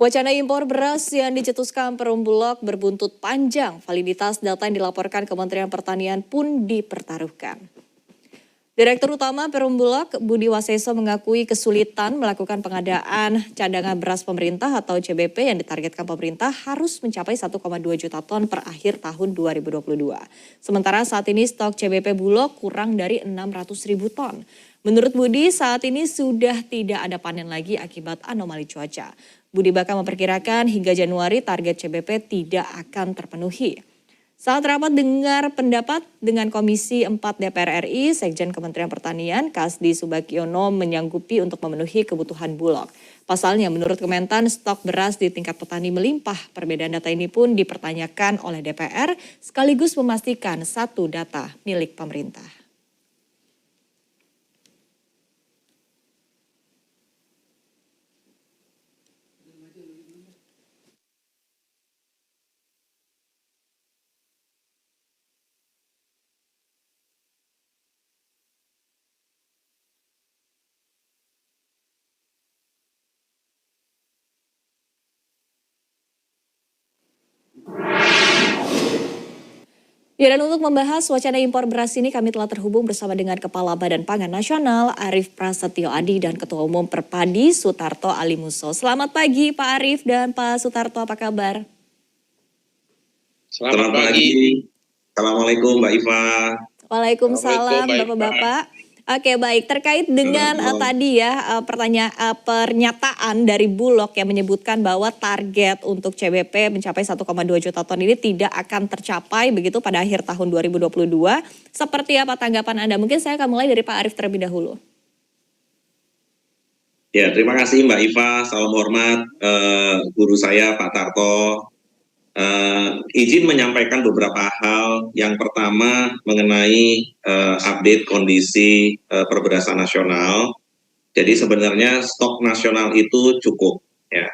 Wacana impor beras yang dicetuskan Perum Bulog berbuntut panjang. Validitas data yang dilaporkan Kementerian Pertanian pun dipertaruhkan. Direktur Utama Perum Bulog, Budi Waseso mengakui kesulitan melakukan pengadaan cadangan beras pemerintah atau CBP yang ditargetkan pemerintah harus mencapai 1,2 juta ton per akhir tahun 2022. Sementara saat ini stok CBP Bulog kurang dari 600.000 ton. Menurut Budi, saat ini sudah tidak ada panen lagi akibat anomali cuaca. Budi bahkan memperkirakan hingga Januari target CBP tidak akan terpenuhi. Saat rapat dengar pendapat dengan Komisi 4 DPR RI, Sekjen Kementerian Pertanian, Kasdi Subagiono menyanggupi untuk memenuhi kebutuhan Bulog. Pasalnya, menurut Kementan, stok beras di tingkat petani melimpah. Perbedaan data ini pun dipertanyakan oleh DPR, sekaligus memastikan satu data milik pemerintah. Ya, dan untuk membahas wacana impor beras ini kami telah terhubung bersama dengan Kepala Badan Pangan Nasional Arief Prasetyo Adi dan Ketua Umum Perpadi Sutarto Alimuso. Selamat pagi Pak Arief dan Pak Sutarto, apa kabar? Selamat pagi. Assalamualaikum Mbak Iva. Waalaikumsalam Bapak-Bapak. Oke, baik, terkait dengan tadi ya pernyataan dari Bulog yang menyebutkan bahwa target untuk CBP mencapai 1,2 juta ton ini tidak akan tercapai begitu pada akhir tahun 2022. Seperti apa tanggapan Anda? Mungkin saya akan mulai dari Pak Arief terlebih dahulu. Ya, terima kasih Mbak Iva. Salam hormat guru saya Pak Tarto. Izin menyampaikan beberapa hal. Yang pertama mengenai update kondisi perberasan nasional. Jadi sebenarnya stok nasional itu cukup. Ya,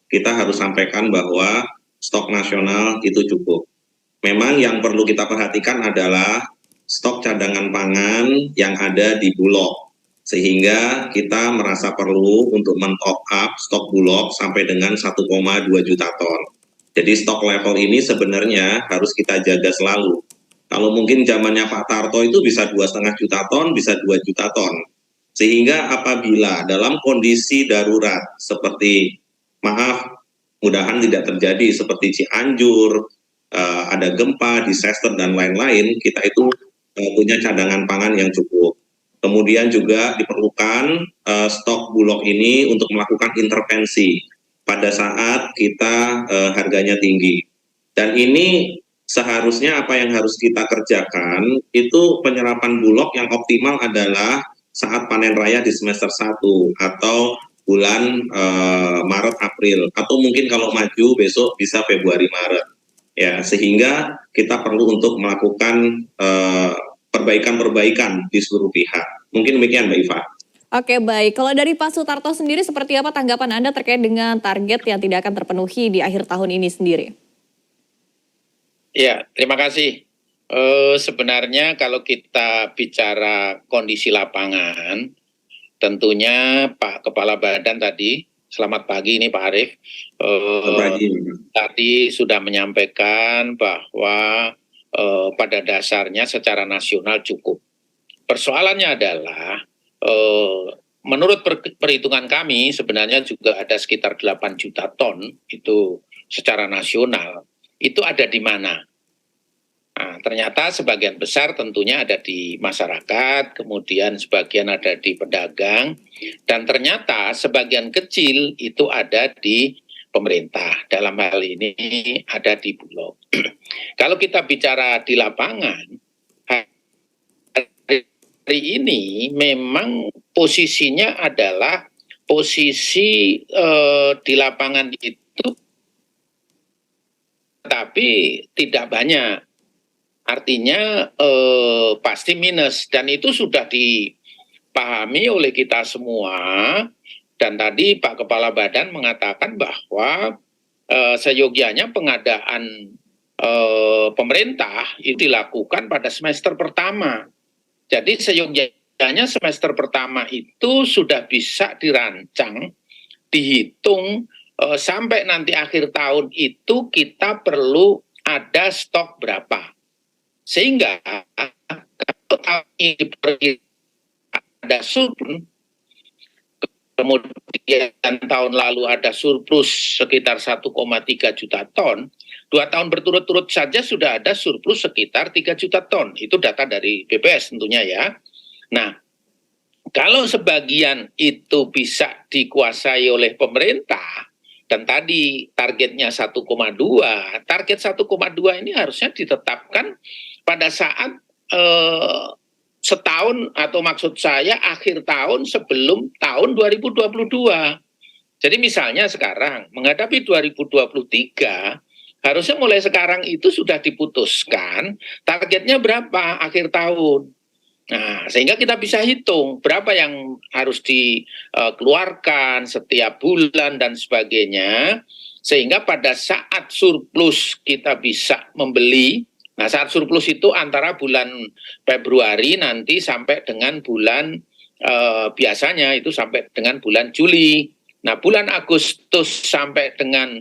kita harus sampaikan bahwa stok nasional itu cukup. Memang yang perlu kita perhatikan adalah stok cadangan pangan yang ada di Bulog. Sehingga kita merasa perlu untuk men-top up stok Bulog sampai dengan 1,2 juta ton. Jadi stok level ini sebenarnya harus kita jaga selalu. Kalau mungkin zamannya Pak Tarto itu bisa 2,5 juta ton, bisa 2 juta ton. Sehingga apabila dalam kondisi darurat seperti, mudahan tidak terjadi seperti Cianjur, ada gempa, disaster dan lain-lain, kita itu punya cadangan pangan yang cukup. Kemudian juga diperlukan stok Bulog ini untuk melakukan intervensi pada saat kita harganya tinggi. Dan ini seharusnya apa yang harus kita kerjakan itu penyerapan Bulog yang optimal adalah saat panen raya di semester 1 atau bulan Maret April, atau mungkin kalau maju besok bisa Februari Maret. Ya, sehingga kita perlu untuk melakukan perbaikan-perbaikan di seluruh pihak. Mungkin demikian Mbak Iva. Oke, baik. Kalau dari Pak Sutarto sendiri seperti apa tanggapan Anda terkait dengan target yang tidak akan terpenuhi di akhir tahun ini sendiri? Ya, terima kasih. Sebenarnya kalau kita bicara kondisi lapangan, tentunya Pak Kepala Badan tadi, selamat pagi ini Pak Arief, tadi sudah menyampaikan bahwa pada dasarnya secara nasional cukup. Persoalannya adalah menurut perhitungan kami sebenarnya juga ada sekitar 8 juta ton itu secara nasional. Itu ada di mana? Nah, ternyata sebagian besar tentunya ada di masyarakat, kemudian sebagian ada di pedagang, dan ternyata sebagian kecil itu ada di pemerintah. Dalam hal ini ada di Bulog. Kalau kita bicara di lapangan, hari ini memang posisinya adalah posisi di lapangan itu, tapi tidak banyak. Artinya pasti minus, dan itu sudah dipahami oleh kita semua. Dan tadi Pak Kepala Badan mengatakan bahwa seyogianya pengadaan pemerintah itu dilakukan pada semester pertama. Jadi seyogianya semester pertama itu sudah bisa dirancang, dihitung sampai nanti akhir tahun itu kita perlu ada stok berapa. Sehingga kalau tahun ini ada surplus, kemudian tahun lalu ada surplus sekitar 1,3 juta ton, 2 tahun berturut-turut saja sudah ada surplus sekitar 3 juta ton. Itu data dari BPS tentunya ya. Nah, kalau sebagian itu bisa dikuasai oleh pemerintah, dan tadi targetnya 1,2, target 1,2 ini harusnya ditetapkan pada saat setahun, atau maksud saya akhir tahun sebelum tahun 2022. Jadi misalnya sekarang menghadapi 2023, harusnya mulai sekarang itu sudah diputuskan targetnya berapa akhir tahun. Nah, sehingga kita bisa hitung berapa yang harus dikeluarkan setiap bulan dan sebagainya, sehingga pada saat surplus kita bisa membeli. Nah, saat surplus itu antara bulan Februari nanti sampai dengan bulan biasanya itu sampai dengan bulan Juli. Nah, bulan Agustus sampai dengan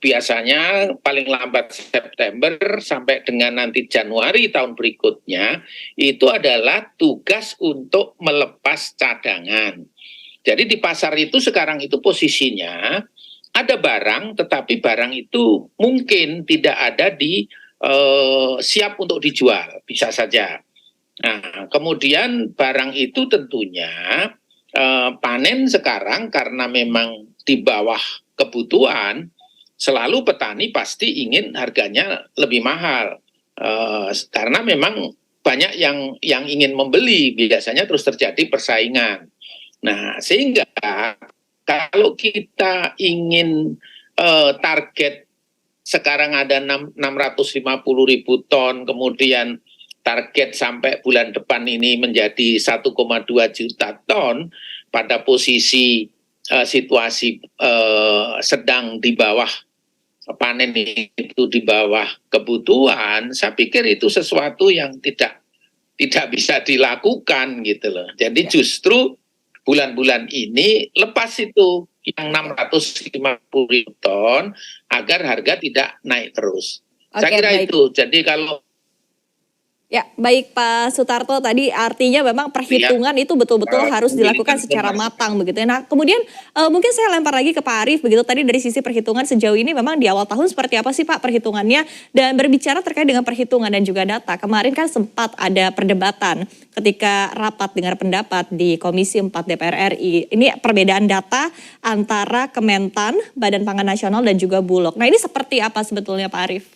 biasanya paling lambat September sampai dengan nanti Januari tahun berikutnya, itu adalah tugas untuk melepas cadangan. Jadi di pasar itu sekarang itu posisinya ada barang, tetapi barang itu mungkin tidak ada di siap untuk dijual, bisa saja. Nah, kemudian barang itu tentunya panen sekarang karena memang di bawah kebutuhan, selalu petani pasti ingin harganya lebih mahal, karena memang banyak yang ingin membeli, biasanya terus terjadi persaingan. Nah, sehingga kalau kita ingin target sekarang ada 650.000 ton, kemudian target sampai bulan depan ini menjadi 1,2 juta ton, pada posisi situasi sedang di bawah panen itu, di bawah kebutuhan, saya pikir itu sesuatu yang tidak bisa dilakukan gitu loh. Jadi justru bulan-bulan ini lepas itu yang 650.000 ton agar harga tidak naik terus. Saya kira baik. Itu. Jadi kalau ya, baik Pak Sutarto, tadi artinya memang perhitungan itu betul-betul harus dilakukan secara matang begitu ya. Nah, kemudian mungkin saya lempar lagi ke Pak Arief begitu, tadi dari sisi perhitungan sejauh ini memang di awal tahun seperti apa sih Pak perhitungannya, dan berbicara terkait dengan perhitungan dan juga data. Kemarin kan sempat ada perdebatan ketika rapat dengar pendapat di Komisi 4 DPR RI. Ini perbedaan data antara Kementan, Badan Pangan Nasional dan juga Bulog. Nah, ini seperti apa sebetulnya Pak Arief?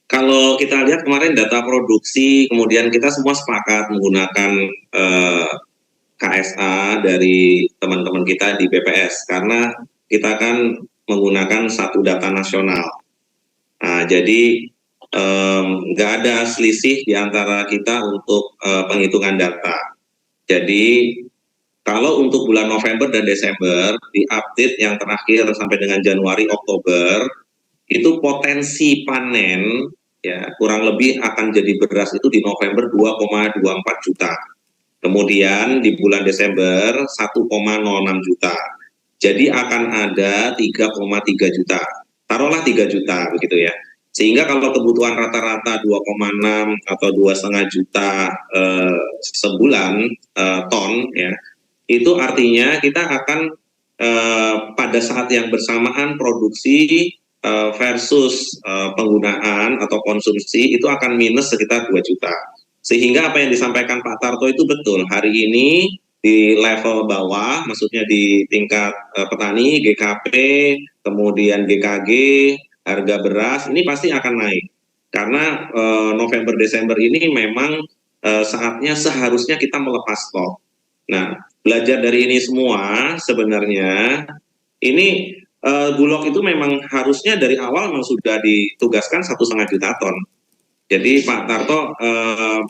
Kalau kita lihat kemarin data produksi, kemudian kita semua sepakat menggunakan KSA dari teman-teman kita di BPS, karena kita kan menggunakan satu data nasional. Nah, jadi nggak ada selisih di antara kita untuk penghitungan data. Jadi kalau untuk bulan November dan Desember, di update yang terakhir sampai dengan Januari, Oktober, itu potensi panen ya kurang lebih akan jadi beras itu di November 2,24 juta. Kemudian di bulan Desember 1,06 juta. Jadi akan ada 3,3 juta. Taruhlah 3 juta begitu ya. Sehingga kalau kebutuhan rata-rata 2,6 atau 2,5 juta sebulan ton ya, itu artinya kita akan pada saat yang bersamaan produksi versus penggunaan atau konsumsi itu akan minus sekitar 2 juta. Sehingga apa yang disampaikan Pak Tarto itu betul. Hari ini di level bawah, maksudnya di tingkat petani, GKP, kemudian GKG, harga beras ini pasti akan naik. Karena November-Desember ini memang saatnya seharusnya kita melepas stok. Nah, belajar dari ini semua sebenarnya ini Bulog itu memang harusnya dari awal memang sudah ditugaskan 1,5 juta ton. Jadi Pak Tarto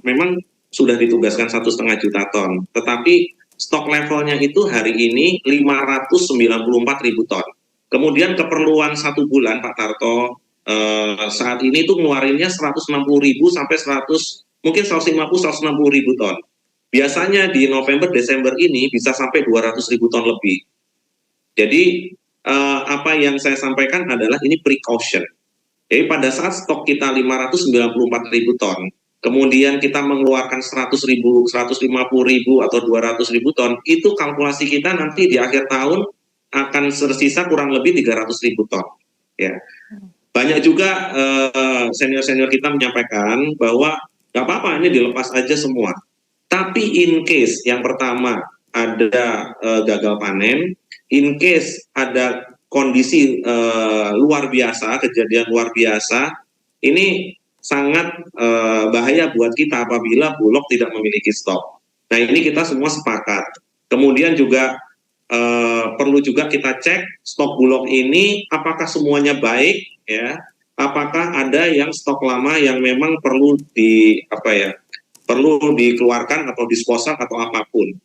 memang sudah ditugaskan 1,5 juta ton. Tetapi stok levelnya itu hari ini 594.000 ton. Kemudian keperluan 1 bulan Pak Tarto saat ini tuh ngeluarinnya 160.000 sampai 150-160.000 ton. Biasanya di November Desember ini bisa sampai 200.000 ton lebih. Jadi apa yang saya sampaikan adalah ini precaution. Jadi pada saat stok kita 594.000 ton, kemudian kita mengeluarkan 100.000, 150.000 atau 200.000 ton, itu kalkulasi kita nanti di akhir tahun akan tersisa kurang lebih 300.000 ton. Ya, banyak juga senior-senior kita menyampaikan bahwa nggak apa-apa ini dilepas aja semua. Tapi in case yang pertama ada gagal panen, in case ada kondisi luar biasa, kejadian luar biasa, ini sangat bahaya buat kita apabila Bulog tidak memiliki stok. Nah ini kita semua sepakat. Kemudian juga perlu juga kita cek stok Bulog ini apakah semuanya baik, ya? Apakah ada yang stok lama yang memang perlu perlu dikeluarkan atau disposal atau apapun.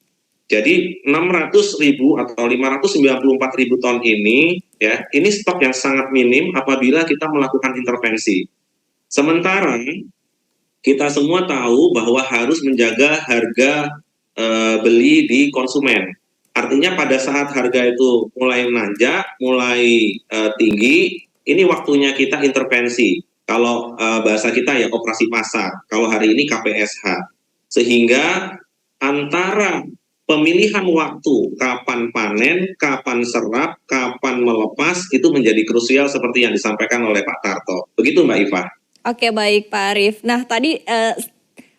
Jadi 600.000 atau 594.000 ton ini, ya, ini stok yang sangat minim apabila kita melakukan intervensi. Sementara kita semua tahu bahwa harus menjaga harga beli di konsumen. Artinya pada saat harga itu mulai menanjak, mulai tinggi, ini waktunya kita intervensi. Kalau bahasa kita ya operasi pasar, kalau hari ini KPSH. Sehingga antara pemilihan waktu kapan panen, kapan serap, kapan melepas itu menjadi krusial seperti yang disampaikan oleh Pak Tarto. Begitu Mbak Iva. Oke, baik Pak Arief. Nah tadi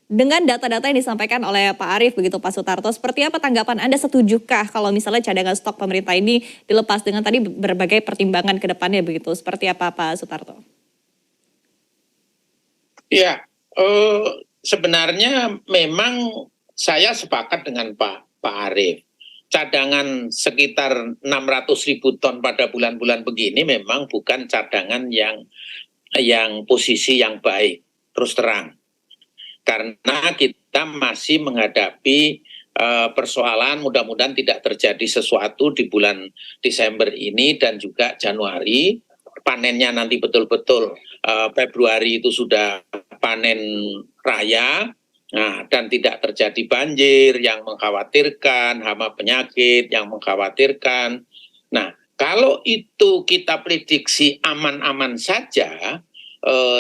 dengan data-data yang disampaikan oleh Pak Arief begitu Pak Sutarto, seperti apa tanggapan Anda, setujukah kalau misalnya cadangan stok pemerintah ini dilepas dengan tadi berbagai pertimbangan ke depannya begitu? Seperti apa Pak Sutarto? Ya, sebenarnya memang saya sepakat dengan Pak Arief. Cadangan sekitar 600.000 ton pada bulan-bulan begini memang bukan cadangan yang posisi yang baik, terus terang. Karena kita masih menghadapi persoalan, mudah-mudahan tidak terjadi sesuatu di bulan Desember ini dan juga Januari. Panennya nanti betul-betul Februari itu sudah panen raya, nah, dan tidak terjadi banjir yang mengkhawatirkan, hama penyakit yang mengkhawatirkan. Nah, kalau itu kita prediksi aman-aman saja,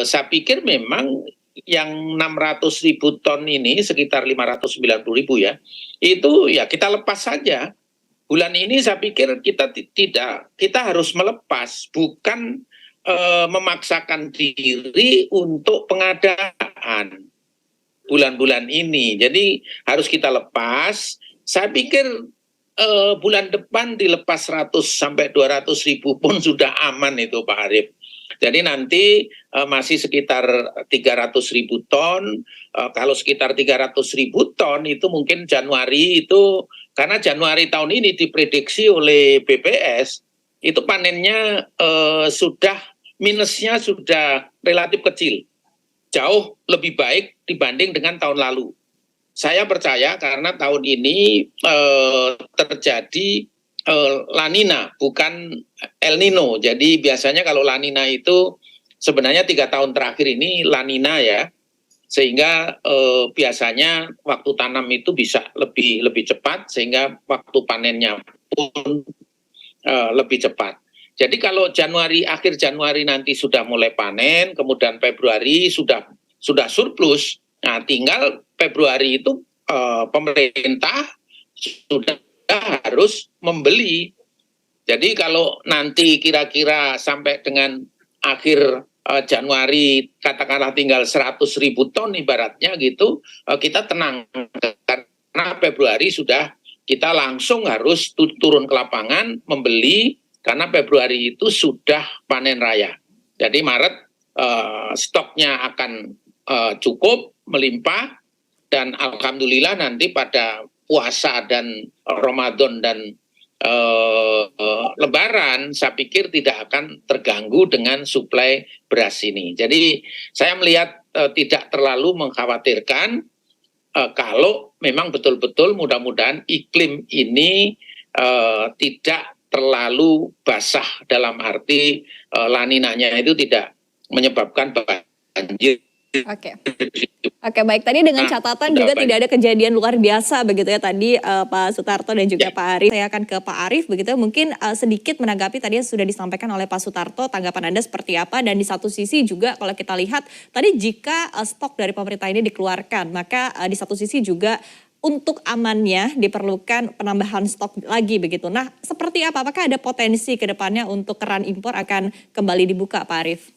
saya pikir memang yang 600.000 ton ini sekitar 590.000 ya, itu ya kita lepas saja. Bulan ini saya pikir kita harus melepas, bukan memaksakan diri untuk pengadaan bulan-bulan ini. Jadi harus kita lepas. Saya pikir bulan depan dilepas 100 sampai 200.000 pun sudah aman itu Pak Arief. Jadi nanti masih sekitar 300.000 ton. Kalau sekitar 300.000 ton itu mungkin Januari itu, karena Januari tahun ini diprediksi oleh BPS itu panennya minusnya sudah relatif kecil, jauh lebih baik dibanding dengan tahun lalu. Saya percaya karena tahun ini terjadi La Nina, bukan El Nino. Jadi biasanya kalau La Nina itu sebenarnya 3 tahun terakhir ini La Nina ya, sehingga biasanya waktu tanam itu bisa lebih cepat, sehingga waktu panennya pun lebih cepat. Jadi kalau akhir Januari nanti sudah mulai panen, kemudian Februari sudah surplus, nah tinggal Februari itu pemerintah sudah harus membeli. Jadi kalau nanti kira-kira sampai dengan akhir Januari katakanlah tinggal 100.000 ton ibaratnya gitu, kita tenang karena Februari sudah kita langsung harus turun ke lapangan membeli karena Februari itu sudah panen raya. Jadi Maret stoknya akan cukup melimpah dan alhamdulillah nanti pada puasa dan Ramadan dan Lebaran saya pikir tidak akan terganggu dengan suplai beras ini. Jadi saya melihat tidak terlalu mengkhawatirkan kalau memang betul-betul mudah-mudahan iklim ini tidak terlalu basah, dalam arti La Ninanya itu tidak menyebabkan banjir Oke. Oke, baik. Tadi dengan catatan juga tidak ada kejadian luar biasa begitu ya tadi Pak Sutarto dan juga Pak Arief. Saya akan ke Pak Arief begitu ya. Mungkin sedikit menanggapi tadi yang sudah disampaikan oleh Pak Sutarto, tanggapan Anda seperti apa? Dan di satu sisi juga kalau kita lihat tadi jika stok dari pemerintah ini dikeluarkan, maka di satu sisi juga untuk amannya diperlukan penambahan stok lagi begitu. Nah, seperti apa? Apakah ada potensi ke depannya untuk keran impor akan kembali dibuka, Pak Arief?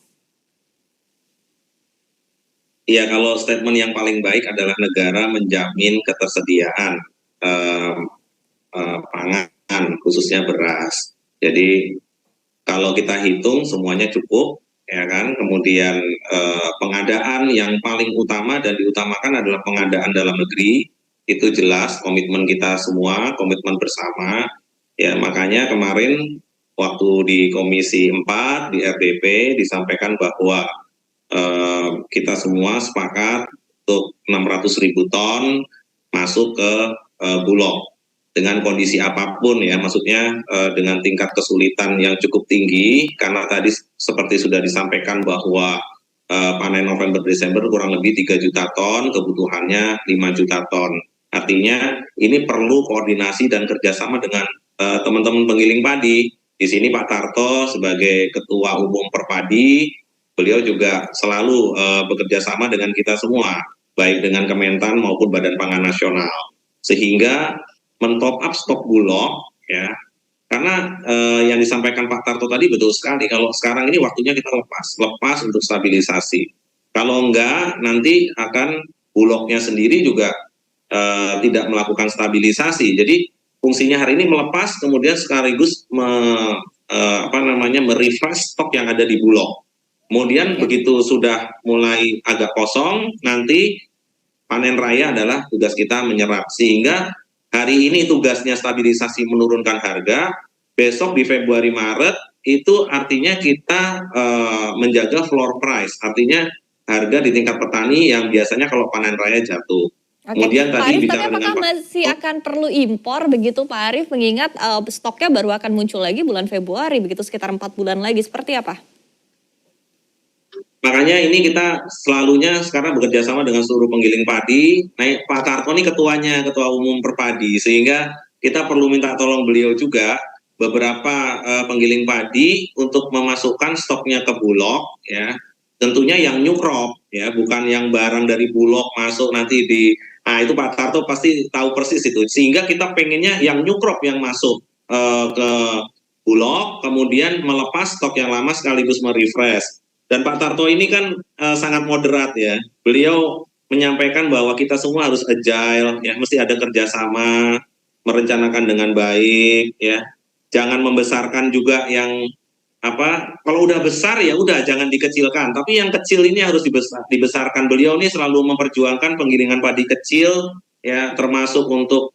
Ya, kalau statement yang paling baik adalah negara menjamin ketersediaan pangan, khususnya beras. Jadi kalau kita hitung semuanya cukup, ya kan. Kemudian pengadaan yang paling utama dan diutamakan adalah pengadaan dalam negeri. Itu jelas komitmen kita semua, komitmen bersama. Ya, makanya kemarin waktu di Komisi 4 di RDP disampaikan bahwa kita semua sepakat untuk 600.000 ton masuk ke Bulog dengan kondisi apapun ya, maksudnya dengan tingkat kesulitan yang cukup tinggi karena tadi seperti sudah disampaikan bahwa panen November Desember kurang lebih 3 juta ton, kebutuhannya 5 juta ton. Artinya ini perlu koordinasi dan kerjasama dengan teman-teman penggiling padi. Di sini Pak Tarto sebagai Ketua Umum Perpadi, beliau juga selalu bekerja sama dengan kita semua, baik dengan Kementan maupun Badan Pangan Nasional, sehingga mentop up stok Bulog, ya. Karena yang disampaikan Pak Tarto tadi betul sekali, kalau sekarang ini waktunya kita lepas untuk stabilisasi. Kalau enggak, nanti akan Bulognya sendiri juga tidak melakukan stabilisasi. Jadi fungsinya hari ini melepas, kemudian sekaligus merefresh stok yang ada di Bulog. Kemudian begitu sudah mulai agak kosong, nanti panen raya adalah tugas kita menyerap. Sehingga hari ini tugasnya stabilisasi menurunkan harga, besok di Februari Maret itu artinya kita menjaga floor price, artinya harga di tingkat petani yang biasanya kalau panen raya jatuh. Oke. Kemudian Pak tadi Arief, bicara tapi dengan apakah masih akan perlu impor begitu Pak Arief, mengingat stoknya baru akan muncul lagi bulan Februari, begitu sekitar 4 bulan lagi, seperti apa? Makanya ini kita selalunya sekarang bekerja sama dengan seluruh penggiling padi. Nah, Pak Tarto ini ketuanya, Ketua Umum Perpadi, sehingga kita perlu minta tolong beliau juga beberapa penggiling padi untuk memasukkan stoknya ke Bulog, ya. Tentunya yang new crop, ya, bukan yang barang dari Bulog masuk nanti di. Nah, itu Pak Tarto pasti tahu persis itu. Sehingga kita pengennya yang new crop yang masuk ke Bulog, kemudian melepas stok yang lama sekaligus merefresh. Dan Pak Tarto ini kan sangat moderat ya. Beliau menyampaikan bahwa kita semua harus agile, ya, mesti ada kerjasama, merencanakan dengan baik, ya. Jangan membesarkan juga yang kalau udah besar ya udah jangan dikecilkan. Tapi yang kecil ini harus dibesarkan. Beliau ini selalu memperjuangkan penggilingan padi kecil, ya, termasuk untuk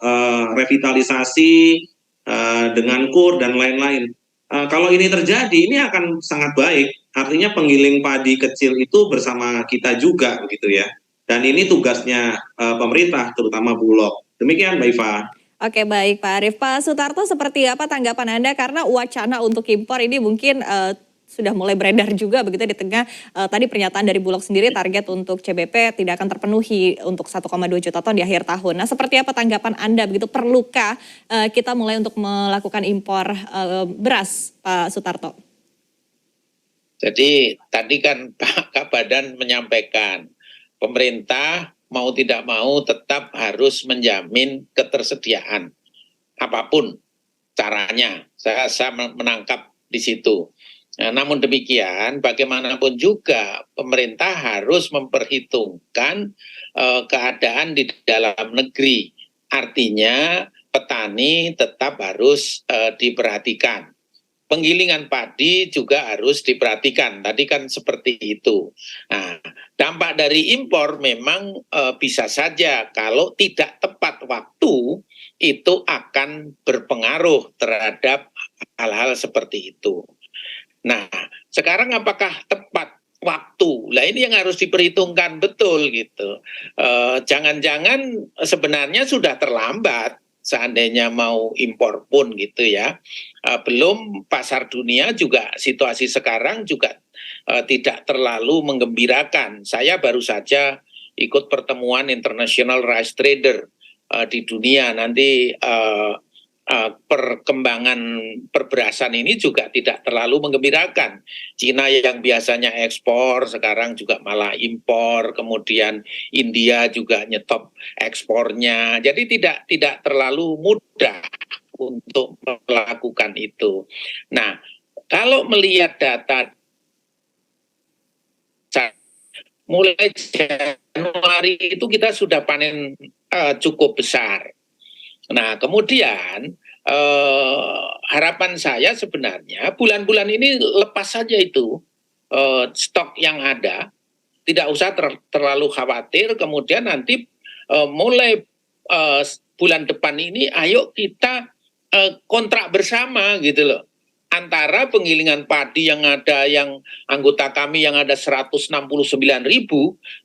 revitalisasi dengan KUR dan lain-lain. Kalau ini terjadi, ini akan sangat baik. Artinya penggiling padi kecil itu bersama kita juga, begitu ya. Dan ini tugasnya pemerintah, terutama Bulog. Demikian, Mbak Iva. Oke, baik Pak Arief. Pak Sutarto, seperti apa tanggapan Anda? Karena wacana untuk impor ini mungkin sudah mulai beredar juga begitu di tengah tadi pernyataan dari Bulog sendiri, target untuk CBP tidak akan terpenuhi untuk 1,2 juta ton di akhir tahun. Nah, seperti apa tanggapan Anda begitu? Perlukah kita mulai untuk melakukan impor beras, Pak Sutarto? Jadi tadi kan Pak Kabadan menyampaikan pemerintah mau tidak mau tetap harus menjamin ketersediaan apapun caranya. Saya menangkap di situ. Nah, namun demikian bagaimanapun juga pemerintah harus memperhitungkan keadaan di dalam negeri. Artinya petani tetap harus diperhatikan. Penggilingan padi juga harus diperhatikan. Tadi kan seperti itu. Nah, dampak dari impor memang bisa saja kalau tidak tepat waktu itu akan berpengaruh terhadap hal-hal seperti itu. Nah, sekarang apakah tepat waktu? Lah ini yang harus diperhitungkan betul gitu. Jangan-jangan sebenarnya sudah terlambat. Seandainya mau impor pun gitu ya, belum pasar dunia juga situasi sekarang juga tidak terlalu menggembirakan. Saya baru saja ikut pertemuan International Rice Trader di dunia. Nanti perkembangan perberasan ini juga tidak terlalu menggembirakan. Cina yang biasanya ekspor sekarang juga malah impor, kemudian India juga nyetop ekspornya. Jadi tidak terlalu mudah untuk melakukan itu. Nah, kalau melihat data mulai Januari itu kita sudah panen cukup besar. Nah, kemudian harapan saya sebenarnya bulan-bulan ini lepas saja itu stok yang ada, tidak usah terlalu khawatir. Kemudian nanti mulai bulan depan ini, ayo kita kontrak bersama gitu loh. Antara penggilingan padi yang ada, yang anggota kami yang ada 169.000,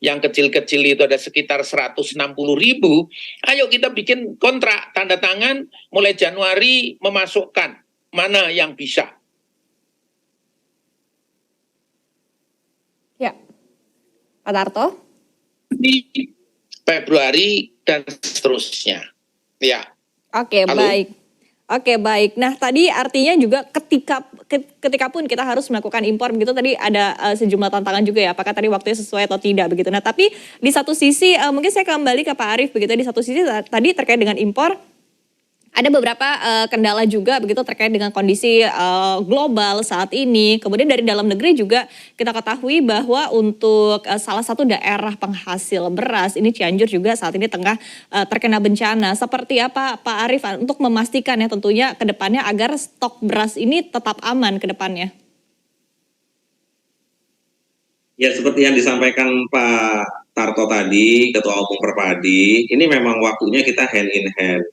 yang kecil-kecil itu ada sekitar 160.000, ayo kita bikin kontrak, tanda tangan, mulai Januari memasukkan mana yang bisa. Ya, Pak Tarto. Di Februari dan seterusnya. Ya. Oke, Halo? baik. Oke, baik. Nah, tadi artinya juga ketika pun kita harus melakukan impor begitu, tadi ada sejumlah tantangan juga ya, apakah tadi waktunya sesuai atau tidak begitu. Nah, tapi di satu sisi mungkin saya kembali ke Pak Arief begitu, di satu sisi tadi terkait dengan impor ada beberapa kendala juga begitu terkait dengan kondisi global saat ini. Kemudian dari dalam negeri juga kita ketahui bahwa untuk salah satu daerah penghasil beras ini Cianjur juga saat ini tengah terkena bencana. Seperti apa Pak Arief untuk memastikan ya tentunya ke depannya agar stok beras ini tetap aman ke depannya? Ya, seperti yang disampaikan Pak Tarto tadi, Ketua Umum Perpadi, ini memang waktunya kita hand in hand.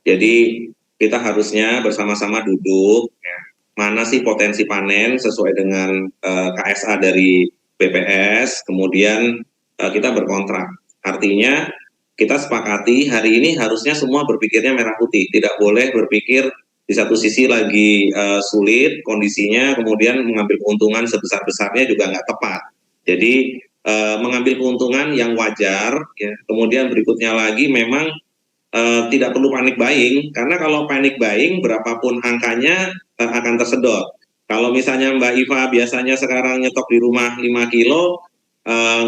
Jadi kita harusnya bersama-sama duduk, ya, mana sih potensi panen sesuai dengan KSA dari BPS, kemudian kita berkontrak. Artinya kita sepakati hari ini harusnya semua berpikirnya merah putih, tidak boleh berpikir di satu sisi lagi sulit kondisinya, kemudian mengambil keuntungan sebesar-besarnya juga nggak tepat. Jadi mengambil keuntungan yang wajar, ya. Kemudian berikutnya lagi memang tidak perlu panik buying, karena kalau panik buying berapapun angkanya akan tersedot. Kalau misalnya Mbak Iva biasanya sekarang nyetok di rumah 5 kilo,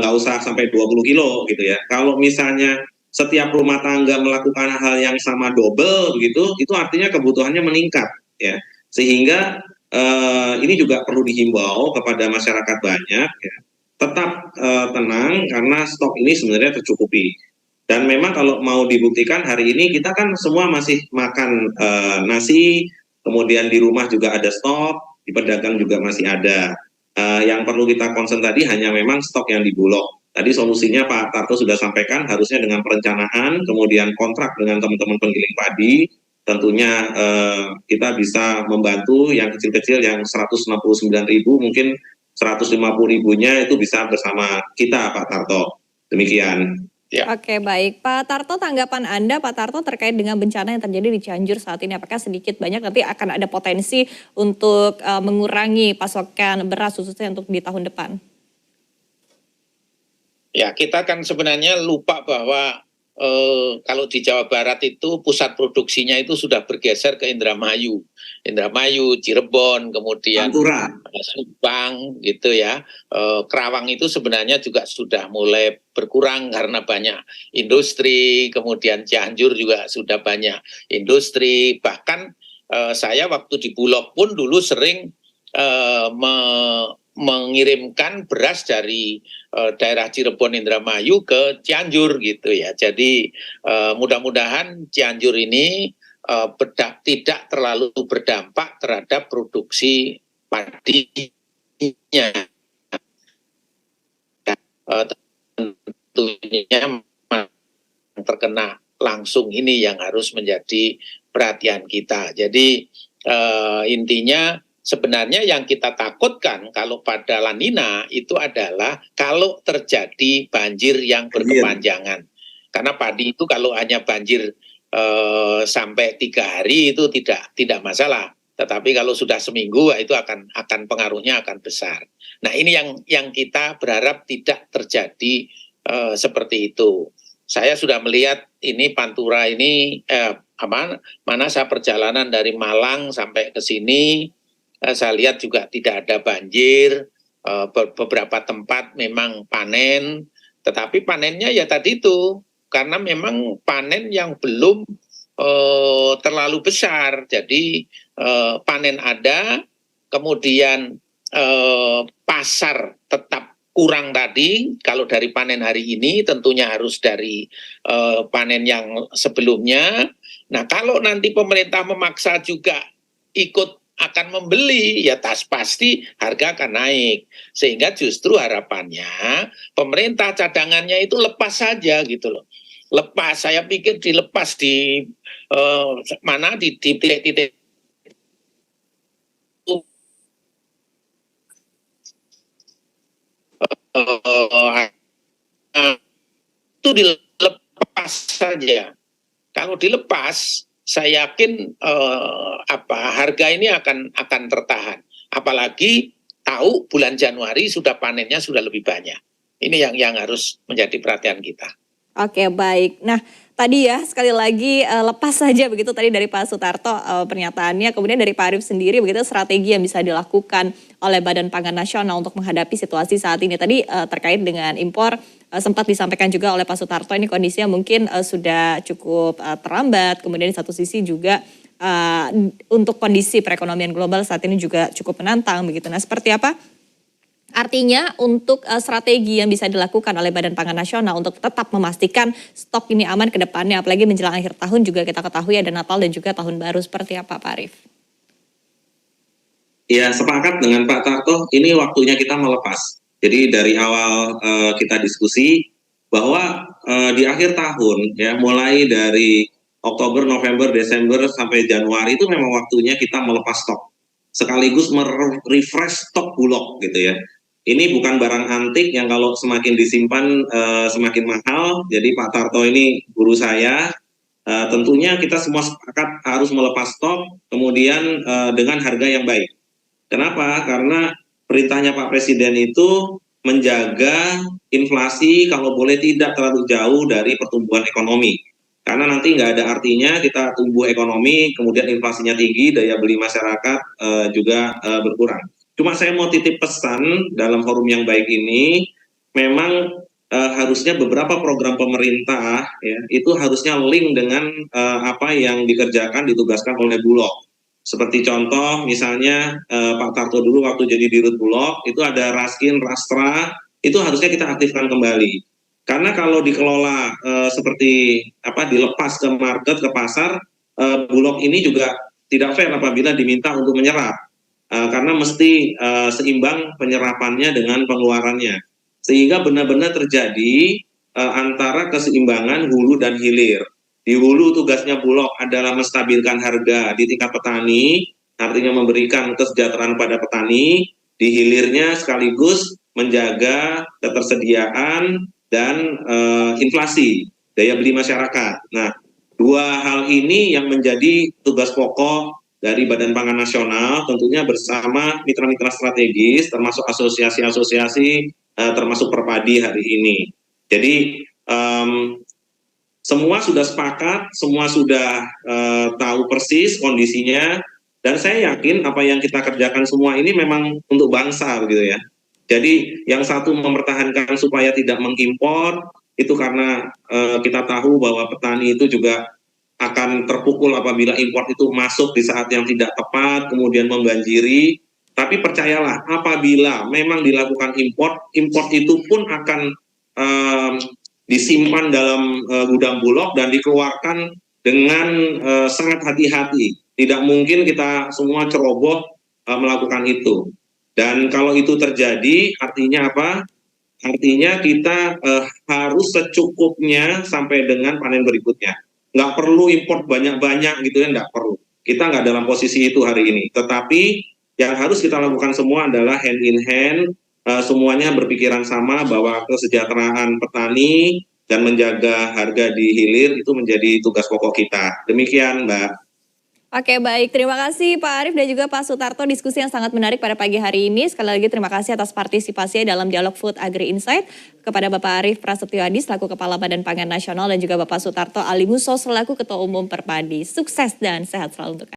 nggak usah sampai 20 kilo gitu ya. Kalau misalnya setiap rumah tangga melakukan hal yang sama double begitu, itu artinya kebutuhannya meningkat ya. Sehingga ini juga perlu dihimbau kepada masyarakat banyak ya. Tetap tenang karena stok ini sebenarnya tercukupi. Dan memang kalau mau dibuktikan hari ini kita kan semua masih makan nasi, kemudian di rumah juga ada stok, di pedagang juga masih ada. Yang perlu kita concern tadi hanya memang stok yang di Bulog. Tadi solusinya Pak Tarto sudah sampaikan, harusnya dengan perencanaan, kemudian kontrak dengan teman-teman penggiling padi, tentunya kita bisa membantu yang kecil-kecil yang 169.000, mungkin 150.000-nya itu bisa bersama kita Pak Tarto. Demikian. Ya. Oke, baik. Pak Tarto, tanggapan Anda Pak Tarto terkait dengan bencana yang terjadi di Cianjur saat ini, apakah sedikit banyak nanti akan ada potensi untuk mengurangi pasokan beras khususnya untuk di tahun depan? Ya, kita kan sebenarnya lupa bahwa kalau di Jawa Barat itu pusat produksinya itu sudah bergeser ke Indramayu, Cirebon, kemudian Pantura, Subang gitu ya. Kerawang itu sebenarnya juga sudah mulai berkurang karena banyak industri, kemudian Cianjur juga sudah banyak industri. Bahkan saya waktu di Bulog pun dulu sering mengirimkan beras dari daerah Cirebon, Indramayu ke Cianjur gitu ya. Jadi mudah-mudahan Cianjur ini tidak terlalu berdampak terhadap produksi padinya. Tentunya yang terkena langsung ini yang harus menjadi perhatian kita. Jadi intinya sebenarnya yang kita takutkan kalau pada La Nina itu adalah kalau terjadi banjir yang berkepanjangan. Karena padi itu kalau hanya banjir sampai 3 hari itu tidak masalah. Tetapi kalau sudah seminggu itu akan pengaruhnya akan besar. Nah, ini yang kita berharap tidak terjadi seperti itu. Saya sudah melihat ini Pantura ini mana saya perjalanan dari Malang sampai ke sini, saya lihat juga tidak ada banjir, beberapa tempat memang panen, tetapi panennya ya tadi itu karena memang panen yang belum terlalu besar. Jadi panen ada, kemudian pasar tetap kurang tadi. Kalau dari panen hari ini tentunya harus dari panen yang sebelumnya. Nah, kalau nanti pemerintah memaksa juga ikut akan membeli, ya pasti harga akan naik. Sehingga justru harapannya pemerintah cadangannya itu lepas saja gitu loh. Lepas, saya pikir dilepas di mana di titik-titik itu dilepas saja. Kalau dilepas, saya yakin harga ini akan tertahan. Apalagi tahu bulan Januari sudah panennya sudah lebih banyak. Ini yang harus menjadi perhatian kita. Oke, baik. Nah, tadi ya sekali lagi lepas saja begitu tadi dari Pak Sutarto pernyataannya, kemudian dari Pak Arief sendiri begitu strategi yang bisa dilakukan oleh Badan Pangan Nasional untuk menghadapi situasi saat ini. Tadi terkait dengan impor sempat disampaikan juga oleh Pak Sutarto, ini kondisinya mungkin sudah cukup terlambat, kemudian di satu sisi juga untuk kondisi perekonomian global saat ini juga cukup menantang begitu. Nah, seperti apa artinya untuk strategi yang bisa dilakukan oleh Badan Pangan Nasional untuk tetap memastikan stok ini aman ke depannya, apalagi menjelang akhir tahun juga kita ketahui ada Natal dan juga Tahun Baru, seperti apa Pak Arief? Ya, sepakat dengan Pak Tarto, ini waktunya kita melepas. Jadi dari awal kita diskusi bahwa di akhir tahun ya, mulai dari Oktober, November, Desember sampai Januari itu memang waktunya kita melepas stok. Sekaligus merefresh stok Bulog gitu ya. Ini bukan barang antik yang kalau semakin disimpan semakin mahal. Jadi Pak Tarto ini guru saya. Tentunya kita semua sepakat harus melepas stok, kemudian dengan harga yang baik. Kenapa? Karena perintahnya Pak Presiden itu menjaga inflasi kalau boleh tidak terlalu jauh dari pertumbuhan ekonomi. Karena nanti nggak ada artinya kita tumbuh ekonomi, kemudian inflasinya tinggi, daya beli masyarakat juga berkurang. Cuma saya mau titip pesan dalam forum yang baik ini, memang harusnya beberapa program pemerintah ya itu harusnya link dengan apa yang dikerjakan, ditugaskan oleh Bulog. Seperti contoh misalnya Pak Tarto dulu waktu jadi Dirut Bulog itu ada Raskin, Rastra, itu harusnya kita aktifkan kembali. Karena kalau dikelola seperti apa dilepas ke market, ke pasar, Bulog ini juga tidak fair apabila diminta untuk menyerap. Karena mesti seimbang penyerapannya dengan pengeluarannya. Sehingga benar-benar terjadi antara keseimbangan hulu dan hilir. Di hulu tugasnya Bulog adalah menstabilkan harga di tingkat petani, artinya memberikan kesejahteraan pada petani. Di hilirnya sekaligus menjaga ketersediaan dan inflasi, daya beli masyarakat. Nah, dua hal ini yang menjadi tugas pokok dari Badan Pangan Nasional, tentunya bersama mitra-mitra strategis, termasuk asosiasi-asosiasi, termasuk Perpadi hari ini. Jadi semua sudah sepakat, semua sudah tahu persis kondisinya, dan saya yakin apa yang kita kerjakan semua ini memang untuk bangsa, begitu ya. Jadi yang satu mempertahankan supaya tidak mengimpor, itu karena kita tahu bahwa petani itu juga akan terpukul apabila impor itu masuk di saat yang tidak tepat, kemudian membanjiri. Tapi percayalah, apabila memang dilakukan impor itu pun akan disimpan dalam gudang Bulog dan dikeluarkan dengan sangat hati-hati. Tidak mungkin kita semua ceroboh melakukan itu. Dan kalau itu terjadi, artinya apa? Artinya kita harus secukupnya sampai dengan panen berikutnya. Nggak perlu import banyak-banyak gitu ya, nggak perlu. Kita nggak dalam posisi itu hari ini. Tetapi yang harus kita lakukan semua adalah hand in hand, semuanya berpikiran sama bahwa kesejahteraan petani dan menjaga harga di hilir itu menjadi tugas pokok kita. Demikian, Mbak. Oke, baik. Terima kasih Pak Arief dan juga Pak Sutarto, diskusi yang sangat menarik pada pagi hari ini. Sekali lagi terima kasih atas partisipasinya dalam Dialog Food Agri Insight. Kepada Bapak Arief Prasetyo Adi selaku Kepala Badan Pangan Nasional dan juga Bapak Sutarto Ali Musso selaku Ketua Umum Perpadi. Sukses dan sehat selalu untuk Anda.